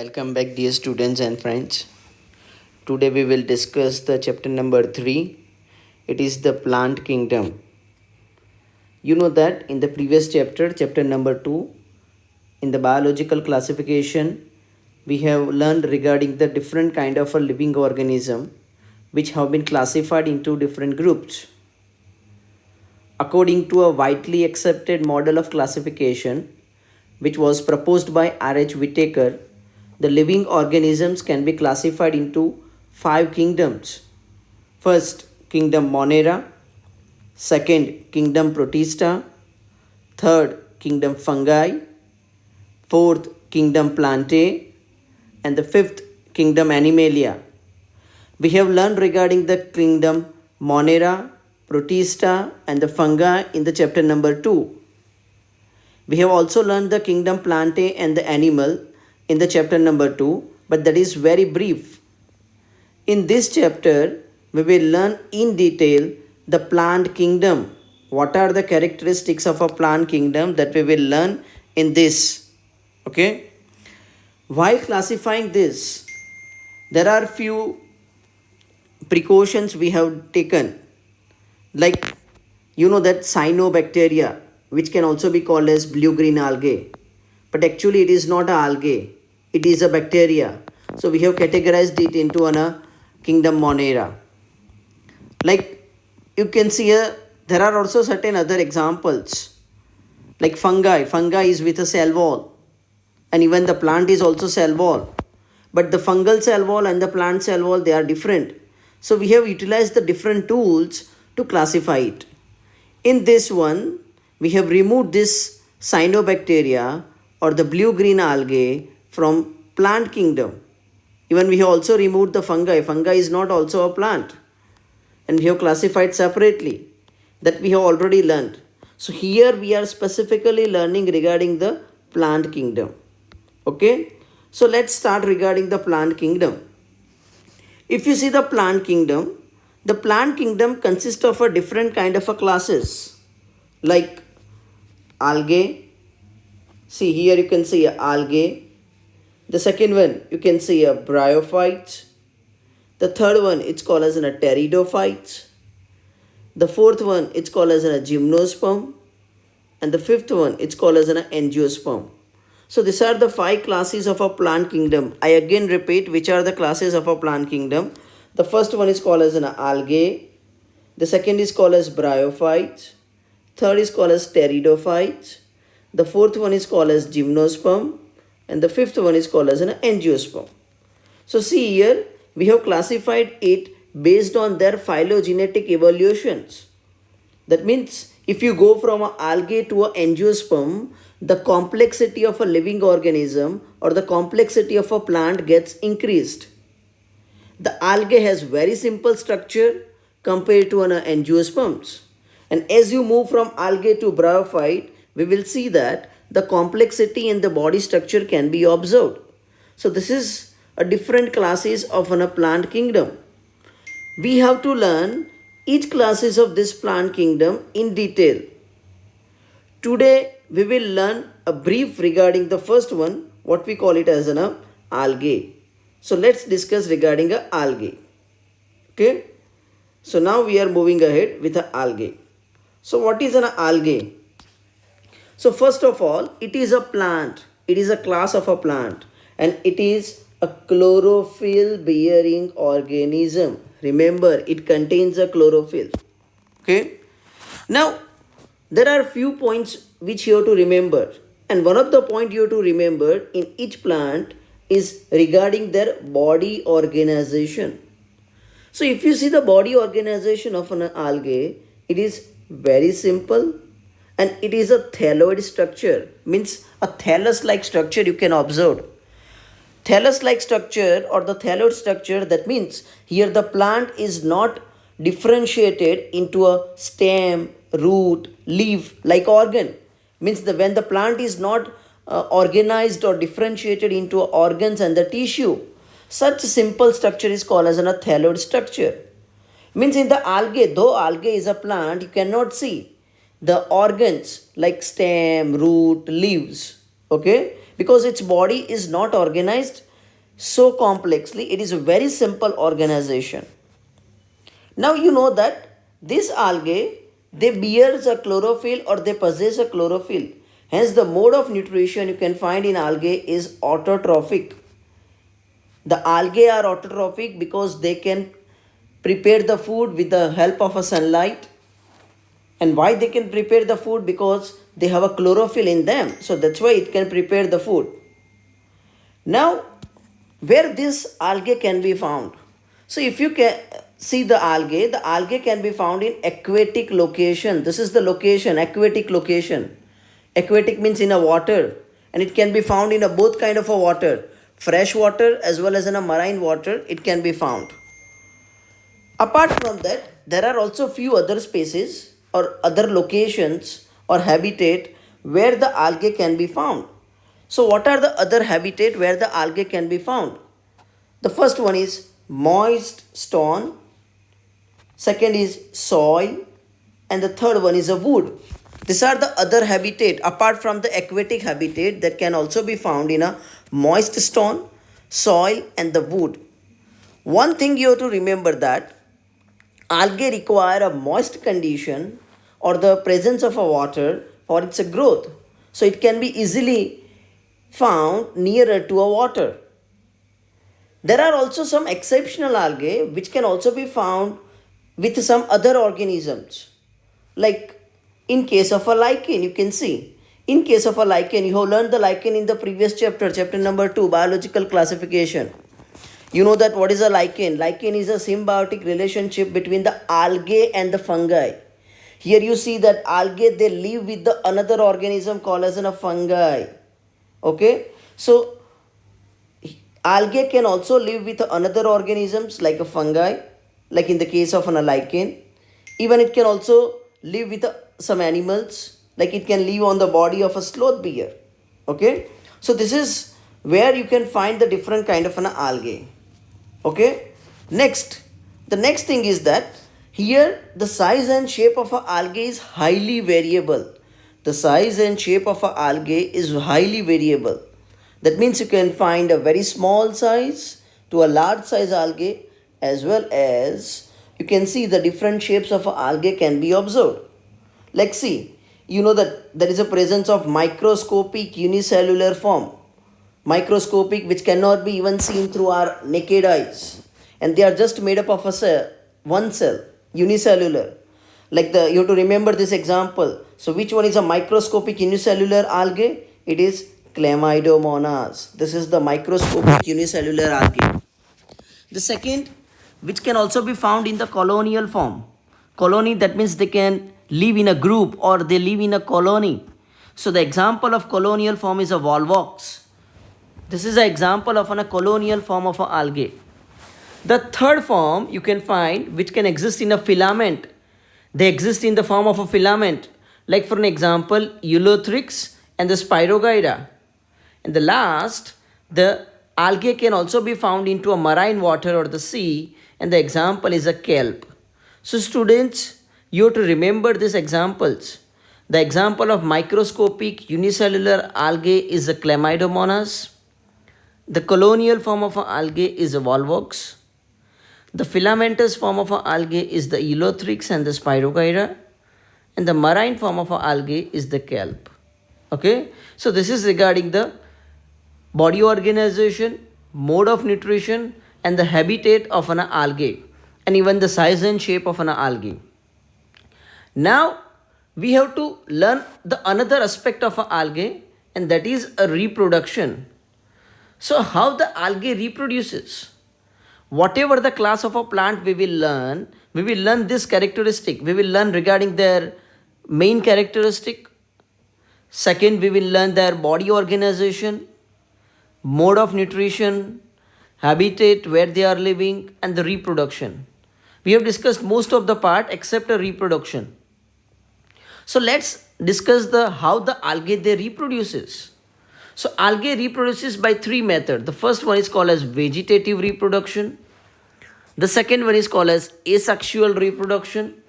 Welcome back, dear students and friends. Today we will discuss the chapter number 3. It is the plant kingdom. You know that in the previous chapter, chapter number 2, in the biological classification, we have learned regarding the different kind of a living organism which have been classified into different groups. According to a widely accepted model of classification, which was proposed by R.H. Whittaker, the living organisms can be classified into 5 kingdoms. First, kingdom Monera. Second, kingdom Protista. Third, kingdom Fungi. Fourth, kingdom Plantae. And the fifth, kingdom Animalia. We have learned regarding the kingdom Monera, Protista and the fungi in the chapter number 2. We have also learned the kingdom Plantae and the animal in the chapter number 2, but that is very brief. In this chapter, we will learn in detail the plant kingdom. What are the characteristics of a plant kingdom that we will learn in this. Okay. While classifying this, there are few precautions we have taken. Like, you know that cyanobacteria, which can also be called as blue-green algae. But actually it is not an algae. It is a bacteria. So we have categorized it into a kingdom Monera. Like you can see here, there are also certain other examples. Like fungi. Fungi is with a cell wall. And even the plant is also cell wall. But the fungal cell wall and the plant cell wall, they are different. So we have utilized the different tools to classify it. In this one, we have removed this cyanobacteria or the blue-green algae from plant kingdom. Even we have also removed the fungi. Fungi is not also a plant. And we have classified separately. That we have already learned. So here we are specifically learning regarding the plant kingdom. Okay. So let's start regarding the plant kingdom. If you see the plant kingdom consists of a different kind of a classes like algae. See here you can see a algae. The second one you can see a bryophytes. The third one it's called as a pteridophytes. The fourth one it's called as a gymnosperm. And the fifth one it's called as an angiosperm. So these are the 5 classes of a plant kingdom. I again repeat which are the classes of a plant kingdom. The first one is called as an algae. The second is called as bryophytes. Third is called as pteridophytes. The fourth one is called as gymnosperm. And the fifth one is called as an angiosperm. So see here we have classified it based on their phylogenetic evolutions. That means if you go from an algae to an angiosperm, the complexity of a living organism or the complexity of a plant gets increased. The algae has very simple structure compared to an angiosperms. And as you move from algae to bryophyte, we will see that the complexity in the body structure can be observed. So this is a different classes of a plant kingdom. We have to learn each classes of this plant kingdom in detail. Today we will learn a brief regarding the first one, what we call it as an algae. So let's discuss regarding a algae. Okay. So now we are moving ahead with the algae. So what is an algae? So first of all, it is a plant. It is a class of a plant and it is a chlorophyll bearing organism. Remember, it contains a chlorophyll. Okay. Now, there are few points which you have to remember. And one of the point you have to remember in each plant is regarding their body organization. So if you see the body organization of an algae, it is very simple and it is a thalloid structure. Means a thallus-like structure you can observe. Thallus-like structure or the thalloid structure, that means here the plant is not differentiated into a stem, root, leaf like organ. Means when the plant is not organized or differentiated into organs and the tissue, such simple structure is called as a thalloid structure. Means in the algae, though algae is a plant, you cannot see the organs like stem, root, leaves. Okay, because its body is not organized so complexly. It is a very simple organization. Now you know that this algae, they bears a chlorophyll or they possess a chlorophyll. Hence the mode of nutrition you can find in algae is autotrophic. The algae are autotrophic because they can prepare the food with the help of a sunlight. And why they can prepare the food? Because they have a chlorophyll in them. So that's why it can prepare the food. Now, where this algae can be found? So if you can see the algae can be found in aquatic location. This is the location, aquatic location. Aquatic means in a water, and it can be found in a both kind of a water, fresh water as well as in a marine water. It can be found. Apart from that, there are also few other species or other locations or habitat where the algae can be found. So what are the other habitat where the algae can be found? The first one is moist stone, second is soil, and the third one is a wood. These are the other habitat apart from the aquatic habitat that can also be found in a moist stone, soil, and the wood. One thing you have to remember that algae require a moist condition or the presence of a water for its growth. So it can be easily found nearer to a water. There are also some exceptional algae which can also be found with some other organisms. Like in case of a lichen, you can see. In case of a lichen, you have learned the lichen in the previous chapter, chapter number 2, biological classification. You know that what is a lichen? Lichen is a symbiotic relationship between the algae and the fungi. Here you see that algae, they live with the another organism called as a fungi. Okay, so algae can also live with another organisms like a fungi, like in the case of a lichen. Even it can also live with some animals, like it can live on the body of a sloth bear. Okay, so this is where you can find the different kind of an algae. Okay, next, the next thing is that here the size and shape of a algae is highly variable. The size and shape of a algae is highly variable. That means you can find a very small size to a large size algae, as well as you can see the different shapes of a algae can be observed. Like see, you know that there is a presence of microscopic unicellular form. Microscopic, which cannot be even seen through our naked eyes, and they are just made up of a cell, one cell, unicellular. Like the, you have to remember this example. So which one is a microscopic unicellular algae? It is Chlamydomonas. This is the microscopic unicellular algae. The second, which can also be found in the colonial form. Colony, that means they can live in a group or they live in a colony. So the example of colonial form is a volvox. This is an example of a colonial form of an algae. The third form you can find which can exist in a filament. They exist in the form of a filament. Like for an example, Ulothrix and the Spirogyra. And the last, the algae can also be found into a marine water or the sea, and the example is a kelp. So students, you have to remember these examples. The example of microscopic unicellular algae is a Chlamydomonas. The colonial form of an algae is a volvox. The filamentous form of an algae is the Ulothrix and the Spirogyra. And the marine form of an algae is the kelp. Okay, so this is regarding the body organization, mode of nutrition, and the habitat of an algae, and even the size and shape of an algae. Now we have to learn the another aspect of an algae, and that is a reproduction. So how the algae reproduces? Whatever the class of a plant we will learn this characteristic. We will learn regarding their main characteristic. Second, we will learn their body organization, mode of nutrition, habitat where they are living, and the reproduction. We have discussed most of the part except a reproduction. So let's discuss the how the algae they reproduces. So algae reproduces by three methods. The first one is called as vegetative reproduction. The second one is called as asexual reproduction.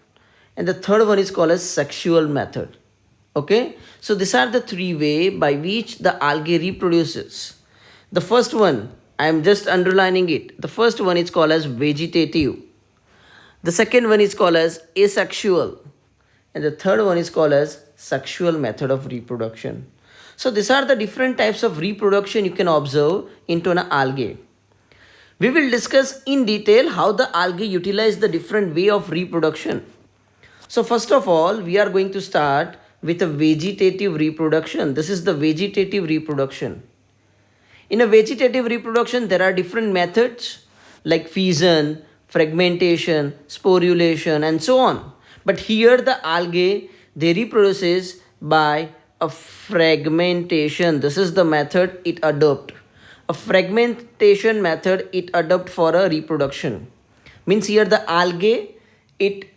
And the third one is called as sexual method. Okay. So these are the three ways by which the algae reproduces. The first one, I am just underlining it. The first one is called as vegetative. The second one is called as asexual. And the third one is called as sexual method of reproduction. So these are the different types of reproduction you can observe into an algae. We will discuss in detail how the algae utilize the different way of reproduction. So first of all, we are going to start with a vegetative reproduction. This is the vegetative reproduction. In a vegetative reproduction, there are different methods like fission, fragmentation, sporulation, and so on. But here the algae, they reproduces by a fragmentation. This is the method it adopt. A fragmentation method it adopt for a reproduction. Means here the algae, it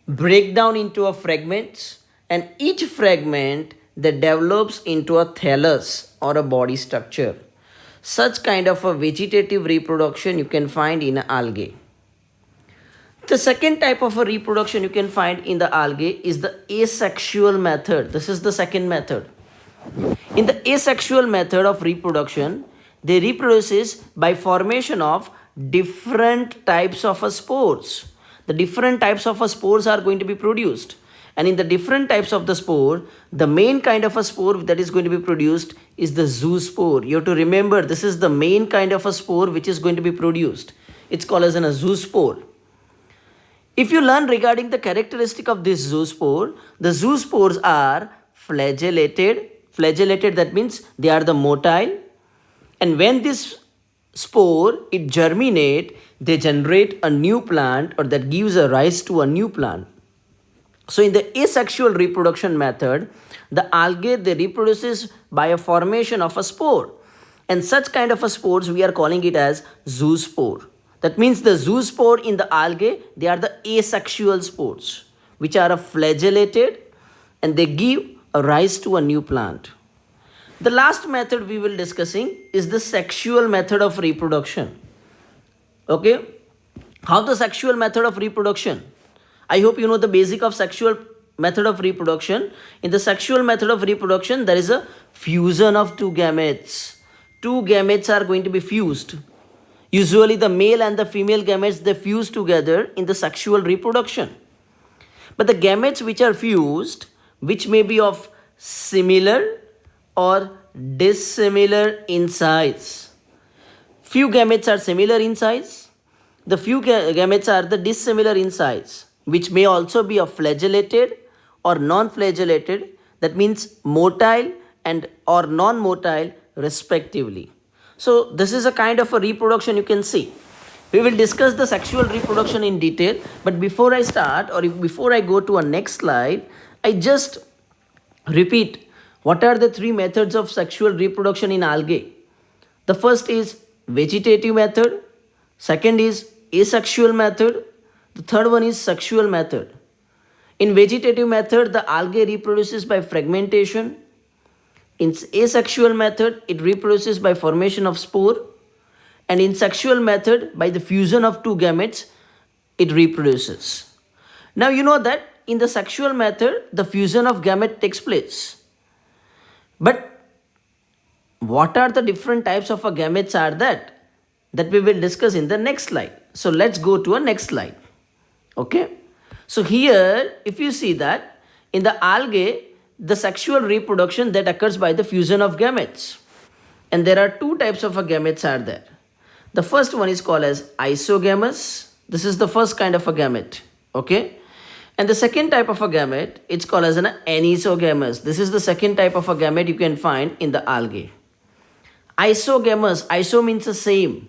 break down into a fragments, and each fragment that develops into a thallus or a body structure. Such kind of a vegetative reproduction you can find in algae. The second type of a reproduction you can find in the algae is the asexual method. This is the second method. In the asexual method of reproduction, they reproduces by formation of different types of spores. The different types of spores are going to be produced. And in the different types of the spore, the main kind of a spore that is going to be produced is the zoospore. You have to remember, this is the main kind of a spore which is going to be produced. It's called as a zoospore. If you learn regarding the characteristic of this zoospore, the zoospores are flagellated. Flagellated, that means they are the motile. And when this spore, it germinate, they generate a new plant, or that gives a rise to a new plant. So in the asexual reproduction method, the algae, they reproduces by a formation of a spore. And such kind of a spores, we are calling it as zoospore. That means the zoospore in the algae, they are the asexual spores, which are flagellated, and they give a rise to a new plant. The last method we will discussing is the sexual method of reproduction. Okay, how the sexual method of reproduction? I hope you know the basic of sexual method of reproduction. In the sexual method of reproduction, there is a fusion of two gametes. Two gametes are going to be fused. Usually the male and the female gametes, they fuse together in the sexual reproduction. But the gametes which are fused, which may be of similar or dissimilar in size. Few gametes are similar in size. The few gametes are the dissimilar in size, which may also be of flagellated or non-flagellated. That means motile and or non-motile respectively. So this is a kind of a reproduction you can see. We will discuss the sexual reproduction in detail. But before I start, or before I go to a next slide, I just repeat what are the three methods of sexual reproduction in algae. The first is vegetative method. Second is asexual method. The third one is sexual method. In vegetative method, the algae reproduces by fragmentation. In asexual method, it reproduces by formation of spore. And in sexual method, by the fusion of two gametes, it reproduces. Now you know that in the sexual method, the fusion of gamete takes place. But what are the different types of gametes are that we will discuss in the next slide. So let's go to a next slide. Okay. So here, if you see that in the algae, the sexual reproduction that occurs by the fusion of gametes. And there are two types of gametes are there. The first one is called as isogamous. This is the first kind of a gamete. Okay. And the second type of a gamete, it's called as an anisogamous. This is the second type of a gamete you can find in the algae. Isogamous, iso means the same.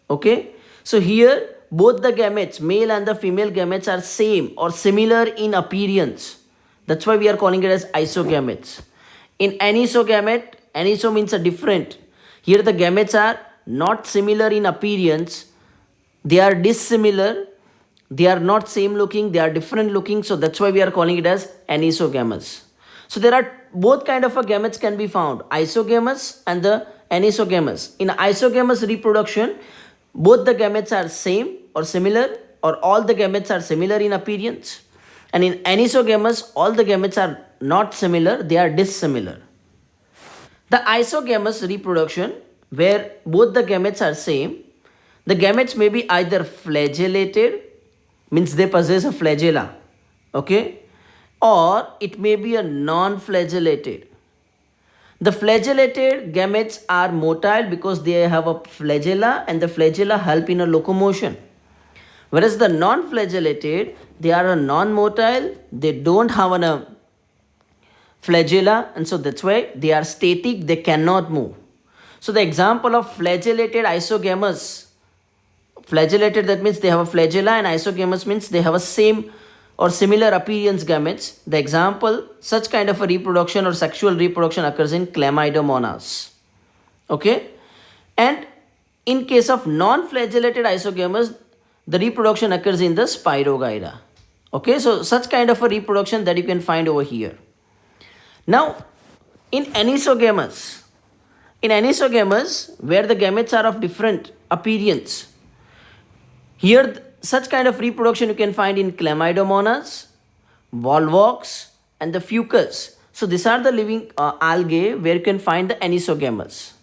Okay. So here, both the gametes, male and the female gametes, are same or similar in appearance. That's why we are calling it as isogametes. In anisogamete, aniso means a different. Here the gametes are not similar in appearance. They are dissimilar. They are not same looking. They are different looking. So that's why we are calling it as anisogamous. So there are both kind of a gametes can be found. Isogamous and the anisogamous. In isogamous reproduction, both the gametes are same or similar, or all the gametes are similar in appearance. And in anisogamous, all the gametes are not similar, they are dissimilar. The isogamous reproduction, where both the gametes are same. The gametes may be either flagellated, means they possess a flagella, okay, or it may be a non-flagellated. The flagellated gametes are motile because they have a flagella and the flagella help in a locomotion. Whereas the non-flagellated, they are a non-motile, they don't have a flagella, and so that's why they are static, they cannot move. So the example of flagellated isogamous, flagellated that means they have a flagella, and isogamous means they have a same or similar appearance gametes. The example, such kind of a reproduction or sexual reproduction occurs in Chlamydomonas. Okay, and in case of non-flagellated isogamous, the reproduction occurs in the Spirogyra. Okay, so such kind of a reproduction that you can find over here. Now, in anisogamous, where the gametes are of different appearance, here such kind of reproduction you can find in Chlamydomonas, volvox, and the fucus. So these are the living algae where you can find the anisogamous.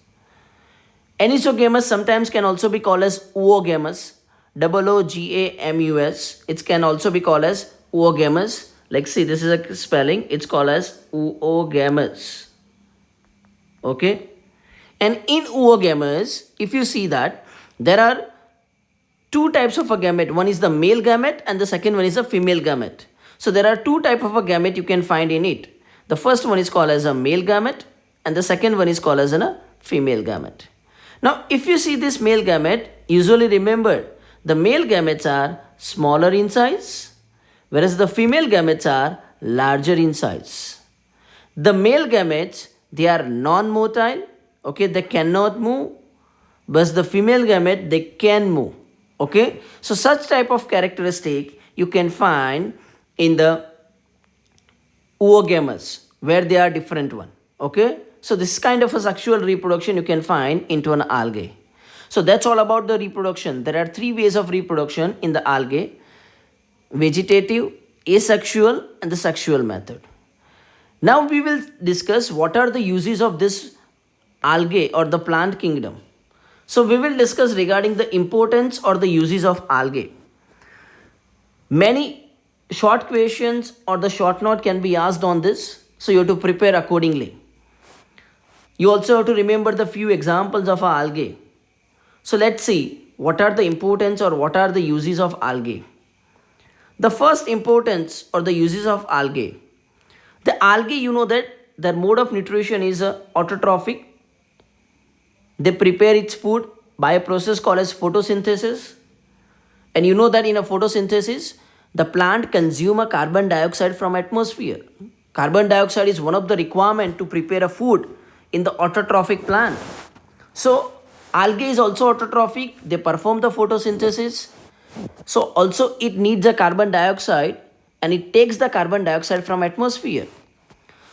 Anisogamous sometimes can also be called as oogamous, OOGAMUS. It can also be called as oogamous. Like see, this is a spelling, it's called as oogamous. Okay, and in oogamous, if you see that there are two types of a gamete. One is the male gamete and the second one is a female gamete. So there are two types of a gamete you can find in it. The first one is called as a male gamete and the second one is called as a female gamete. Now if you see this male gamete, usually remember the male gametes are smaller in size, whereas the female gametes are larger in size. The male gametes, they are non-motile, okay, they cannot move, but the female gamete, they can move. Okay, so such type of characteristic you can find in the oogamous where they are different one. Okay, so this kind of a sexual reproduction you can find into an algae. So that's all about the reproduction. There are three ways of reproduction in the algae: vegetative, asexual, and the sexual method. Now we will discuss what are the uses of this algae or the plant kingdom. So we will discuss regarding the importance or the uses of algae. Many short questions or the short note can be asked on this, so you have to prepare accordingly. You also have to remember the few examples of algae. So let's see what are the importance or what are the uses of algae. The first importance or the uses of algae. The algae, you know that their mode of nutrition is autotrophic. They prepare its food by a process called as photosynthesis. And you know that in a photosynthesis, the plant consume a carbon dioxide from atmosphere. Carbon dioxide is one of the requirement to prepare a food in the autotrophic plant. So algae is also autotrophic. They perform the photosynthesis. So also it needs a carbon dioxide and it takes the carbon dioxide from atmosphere.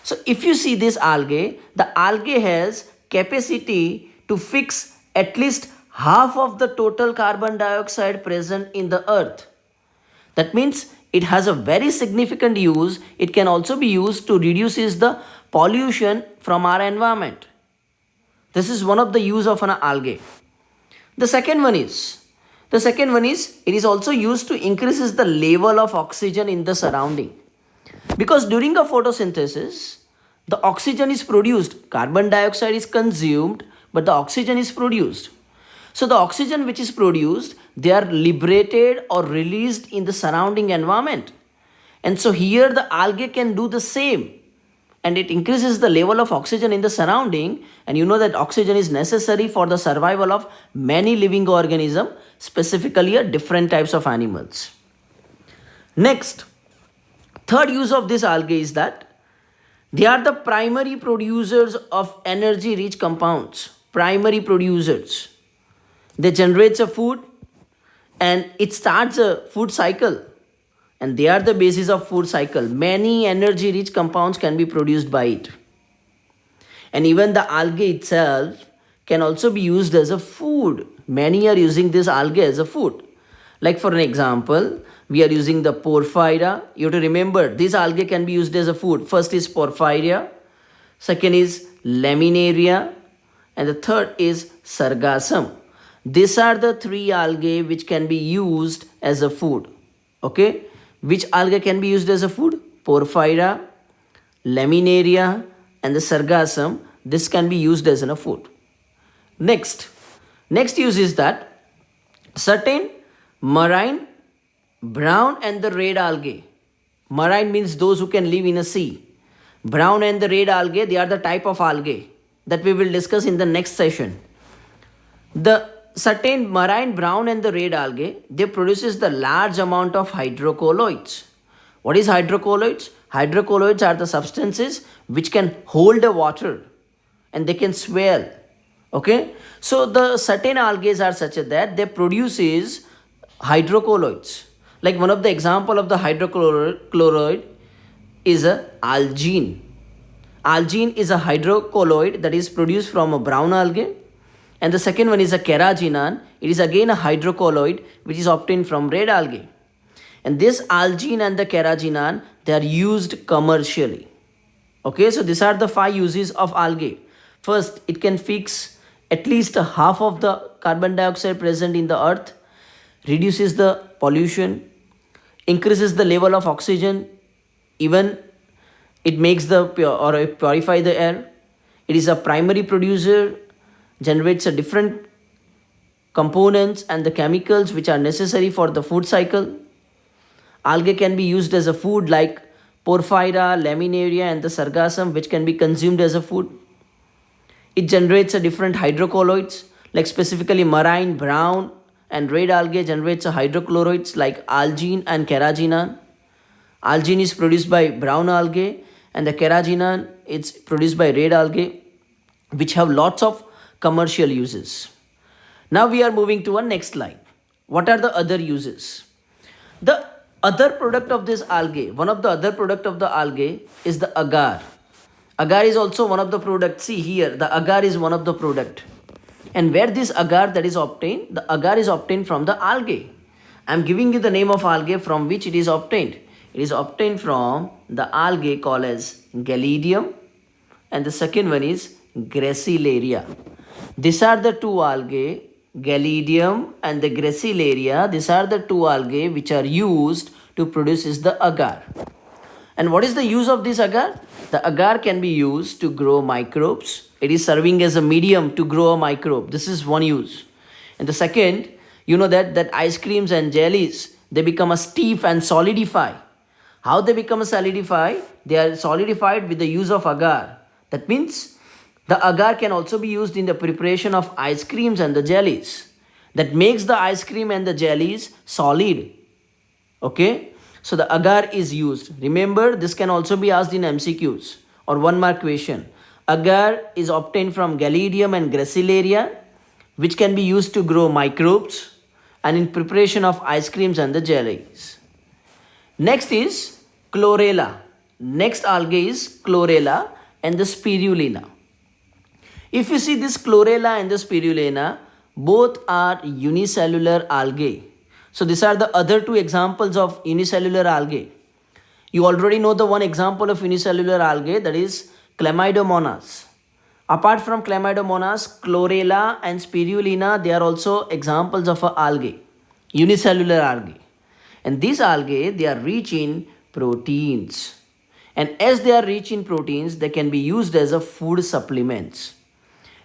So if you see this algae, the algae has capacity to fix at least half of the total carbon dioxide present in the earth. That means it has a very significant use. It can also be used to reduce the pollution from our environment. This is one of the use of an algae. The second one is it is also used to increases the level of oxygen in the surrounding. Because during a photosynthesis, the oxygen is produced, carbon dioxide is consumed, but the oxygen is produced. So the oxygen which is produced, they are liberated or released in the surrounding environment. And so here the algae can do the same. And it increases the level of oxygen in the surrounding. And you know that oxygen is necessary for the survival of many living organisms, specifically different types of animals. Next, third use of this algae is that they are the primary producers of energy rich compounds. Primary producers. They generate a food and it starts a food cycle. And they are the basis of food cycle. Many energy rich compounds can be produced by it. And even the algae itself can also be used as a food. Many are using this algae as a food. Like for an example, we are using the porphyria. You have to remember this algae can be used as a food. First is porphyria. Second is laminaria. And the third is sargassum. These are the three algae which can be used as a food. Okay, which algae can be used as a food? Porphyra, laminaria, and the sargassum. This can be used as a food. Next use is that certain marine brown and the red algae. Marine means those who can live in a sea. Brown and the red algae, they are the type of algae that we will discuss in the next session. The certain marine brown and the red algae, they produces the large amount of hydrocolloids. What is hydrocolloids? Hydrocolloids are the substances which can hold the water and they can swell. Okay, so the certain algae are such that they produces hydrocolloids. Like one of the example of the hydrocolloid is a algine. Algine is a hydrocolloid that is produced from a brown algae, and the second one is a carrageenan. It is again a hydrocolloid which is obtained from red algae. And this algine and the carrageenan, they are used commercially. Okay, so these are the 5 uses of algae. First, it can fix at least half of the carbon dioxide present in the earth, reduces the pollution, increases the level of oxygen, even it makes the purify the air. It is a primary producer, generates a different components and the chemicals which are necessary for the food cycle. Algae can be used as a food like porphyra, laminaria, and the sargassum, which can be consumed as a food. It generates a different hydrocolloids, like specifically marine brown and red algae generates a hydrochloroids like algine and carrageenan. Algine is produced by brown algae and the carrageenan is produced by red algae, which have lots of commercial uses. Now we are moving to our next slide. What are the other uses? The other product of this algae, one of the other product of the algae is the agar. Agar is also one of the products. See here, the agar is one of the product. And where this agar that is obtained, the agar is obtained from the algae. I am giving you the name of algae from which it is obtained. It is obtained from the algae called as Gelidium, and the second one is Gracilaria. These are the two algae, Gelidium and the Gracilaria. These are the two algae which are used to produce is the agar. And what is the use of this agar? The agar can be used to grow microbes. It is serving as a medium to grow a microbe. This is one use. And the second, you know that ice creams and jellies, they become a stiff and solidify. How they become a solidify? They are solidified with the use of agar. That means the agar can also be used in the preparation of ice creams and the jellies. That makes the ice cream and the jellies solid. Okay. So the agar is used. Remember, this can also be asked in MCQs or 1 mark question. Agar is obtained from Gelidium and Gracilaria, which can be used to grow microbes and in preparation of ice creams and the jellies. Next is chlorella. Next algae is chlorella and the spirulina. If you see this chlorella and the spirulina, both are unicellular algae. So these are the other 2 examples of unicellular algae. You already know the one example of unicellular algae, that is Chlamydomonas. Apart from Chlamydomonas, chlorella and spirulina, they are also examples of algae, unicellular algae. And these algae, they are rich in proteins. And as they are rich in proteins, they can be used as a food supplements.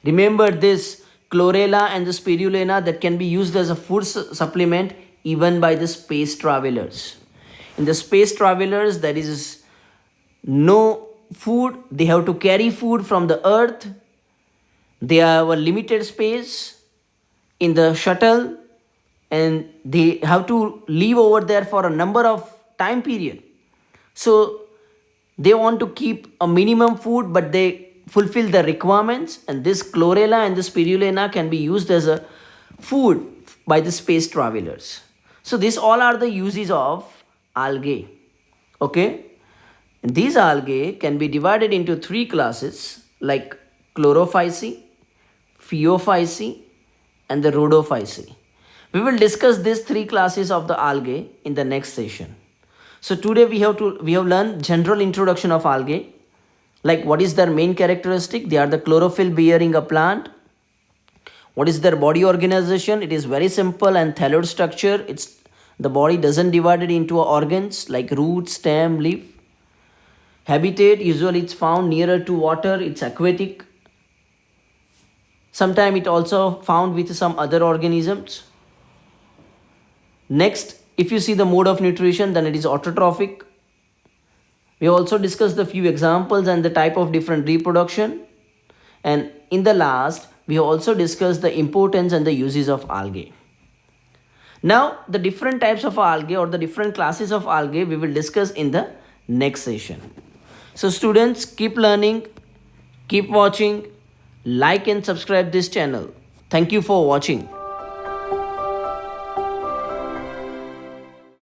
Remember this chlorella and the spirulina that can be used as a food supplement even by the space travelers. In the space travelers, there is no food. They have to carry food from the earth. They have a limited space in the shuttle and they have to live over there for a number of time period. So they want to keep a minimum food, but they fulfill the requirements, and this chlorella and the spirulina can be used as a food by the space travelers. So these all are the uses of algae. Okay, and these algae can be divided into 3 classes like chlorophyceae, phaeophyceae, and the rhodophyceae. We will discuss these 3 classes of the algae in the next session. So today we have learned general introduction of algae, like what is their main characteristic. They are the chlorophyll bearing a plant. What is their body organization? It is very simple and thalloid structure. It's the body doesn't divide it into organs like root, stem, leaf. Habitat, usually it's found nearer to water, it's aquatic. Sometimes it also found with some other organisms. Next, if you see the mode of nutrition, then it is autotrophic. We also discussed the few examples and the type of different reproduction. And in the last, we also discussed the importance and the uses of algae. Now, the different types of algae or the different classes of algae we will discuss in the next session. So students, keep learning, keep watching, like and subscribe this channel. Thank you for watching.